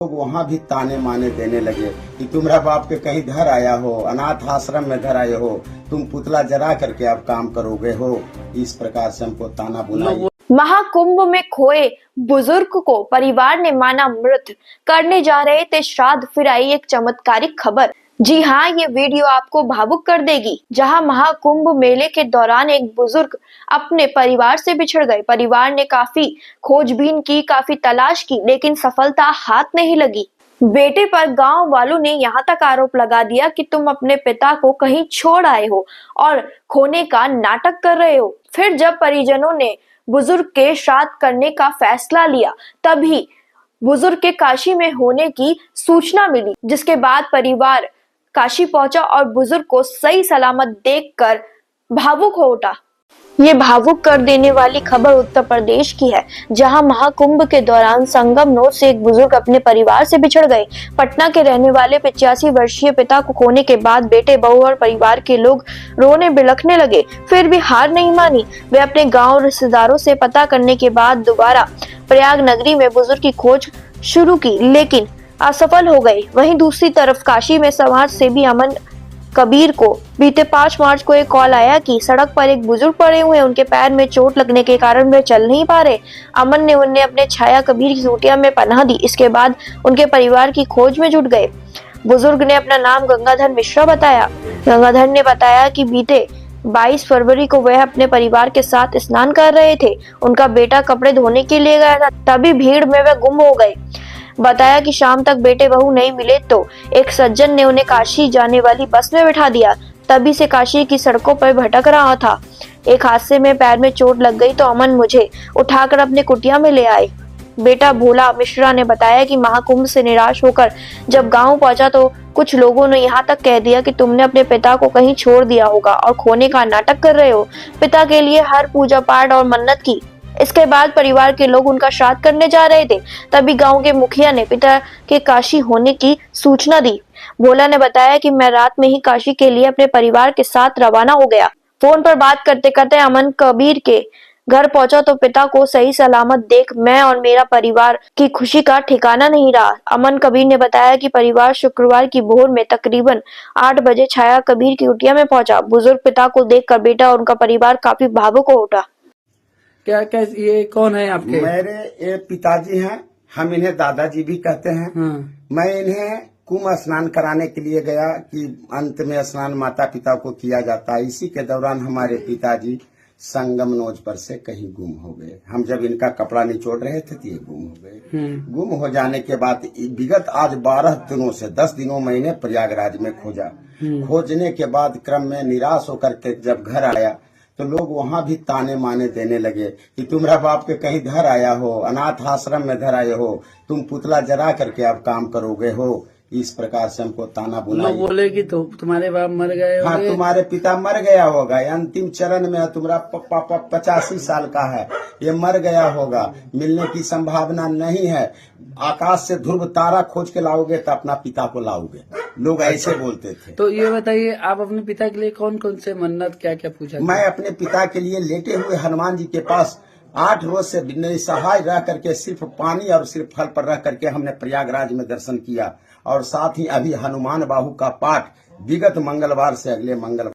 लोग वहाँ भी ताने माने देने लगे कि तुम्हारा बाप के कहीं घर आया हो, अनाथ आश्रम में घर आए हो, तुम पुतला जरा करके अब काम करोगे हो। इस प्रकार से हमको ताना बुनाई। महाकुंभ में खोए बुजुर्ग को परिवार ने माना मृत, करने जा रहे थे श्राद्ध, फिर आई एक चमत्कारिक खबर। जी हाँ, ये वीडियो आपको भावुक कर देगी। जहां महाकुंभ मेले के दौरान एक बुजुर्ग अपने परिवार से बिछड़ गए। परिवार ने काफी खोजबीन की, काफी तलाश की, लेकिन सफलता हाथ नहीं लगी। बेटे पर गांव वालों ने यहाँ तक आरोप लगा दिया कि तुम अपने पिता को कहीं छोड़ आए हो और खोने का नाटक कर रहे हो। फिर जब परिजनों ने बुजुर्ग के श्राद्ध करने का फैसला लिया, तभी बुजुर्ग के काशी में होने की सूचना मिली, जिसके बाद परिवार काशी पहुंचा और बुजुर्ग को सही सलामत देखकर भावुक हो उठा। ये भावुक कर देने वाली खबर उत्तर प्रदेश की है, जहां महाकुंभ के दौरान संगम नोट से एक बुजुर्ग अपने परिवार से बिछड़ गए। पटना के रहने वाले 85 वर्षीय पिता को खोने के बाद बेटे, बहू और परिवार के लोग रोने बिलखने लगे। फिर भी हार नहीं मानी। वे अपने गांव रिश्तेदारों से पता करने के बाद दोबारा प्रयाग नगरी में बुजुर्ग की खोज शुरू की, लेकिन असफल हो गए। वहीं दूसरी तरफ काशी में समाज सेवी अमन कबीर को बीते 5 मार्च को एक कॉल आया कि सड़क पर एक बुजुर्ग पड़े हुए हैं, उनके पैर में चोट लगने के कारण वे चल नहीं पा रहे। अमन ने उन्हें अपने छाया कबीर की कुटिया में पनाह दी। इसके बाद उनके परिवार की खोज में जुट गए। बुजुर्ग ने अपना नाम गंगाधर मिश्रा बताया। गंगाधर ने बताया कि बीते 22 फरवरी को वह अपने परिवार के साथ स्नान कर रहे थे। उनका बेटा कपड़े धोने के लिए गया था, तभी भीड़ में वे गुम हो गए। बताया कि शाम तक बेटे बहू नहीं मिले तो एक सज्जन ने उन्हें काशी जाने वाली बस में बिठा दिया। तभी से काशी की सड़कों पर भटक रहा था। एक हादसे में पैर में चोट लग गई तो अमन मुझे उठाकर अपने कुटिया में ले आए। बेटा भोला मिश्रा ने बताया कि महाकुंभ से निराश होकर जब गांव पहुंचा तो कुछ लोगों ने यहाँ तक कह दिया कि तुमने अपने पिता को कहीं छोड़ दिया होगा और खोने का नाटक कर रहे हो। पिता के लिए हर पूजा पाठ और मन्नत की। इसके बाद परिवार के लोग उनका श्राद्ध करने जा रहे थे, तभी गांव के मुखिया ने पिता के काशी होने की सूचना दी। भोला ने बताया कि मैं रात में ही काशी के लिए अपने परिवार के साथ रवाना हो गया। फोन पर बात करते करते अमन कबीर के घर पहुंचा तो पिता को सही सलामत देख मैं और मेरा परिवार की खुशी का ठिकाना नहीं रहा। अमन कबीर ने बताया कि परिवार शुक्रवार की भोर में तकरीबन 8 बजे छाया कबीर की कुटिया में पहुंचा। बुजुर्ग पिता को देखकर बेटा और उनका परिवार काफी भावुक हो उठा। क्या ये कौन है आपके? मेरे ये पिताजी हैं, हम इन्हें दादाजी भी कहते हैं। मैं इन्हें कुंभ स्नान कराने के लिए गया कि अंत में स्नान माता पिता को किया जाता है। इसी के दौरान हमारे पिताजी संगम नोज पर से कहीं गुम हो गए। हम जब इनका कपड़ा निचोड़ रहे थे तो ये गुम हो गए। गुम हो जाने के बाद विगत आज 12 दिनों से 10 दिनों मैंने प्रयागराज में खोजा। खोजने के बाद क्रम में निराश होकर के जब घर आया तो लोग वहाँ भी ताने माने देने लगे कि तुम्हारा बाप के कहीं घर आया हो, अनाथ आश्रम में घर आए हो, तुम पुतला जरा करके अब काम करोगे हो। इस प्रकार से हमको ताना बुनाई। बोले कि तो तुम्हारे बाप मर गए होंगे। हाँ, तुम्हारे पिता मर गया होगा, अंतिम चरण में तुम्हारा पापा 85 साल का है, ये मर गया होगा, मिलने की संभावना नहीं है। आकाश से ध्रुव तारा खोज के लाओगे तो अपना पिता को लाओगे, लोग ऐसे बोलते थे। तो ये बताइए, आप अपने पिता के लिए कौन कौन से मन्नत क्या क्या पूछा? मैं अपने पिता के लिए लेटे हुए हनुमान जी के पास 8 रोज से निसहाय रह करके सिर्फ पानी और सिर्फ फल पर रह करके हमने प्रयागराज में दर्शन किया। और साथ ही अभी हनुमान बाहु का पाठ विगत मंगलवार से अगले मंगलवार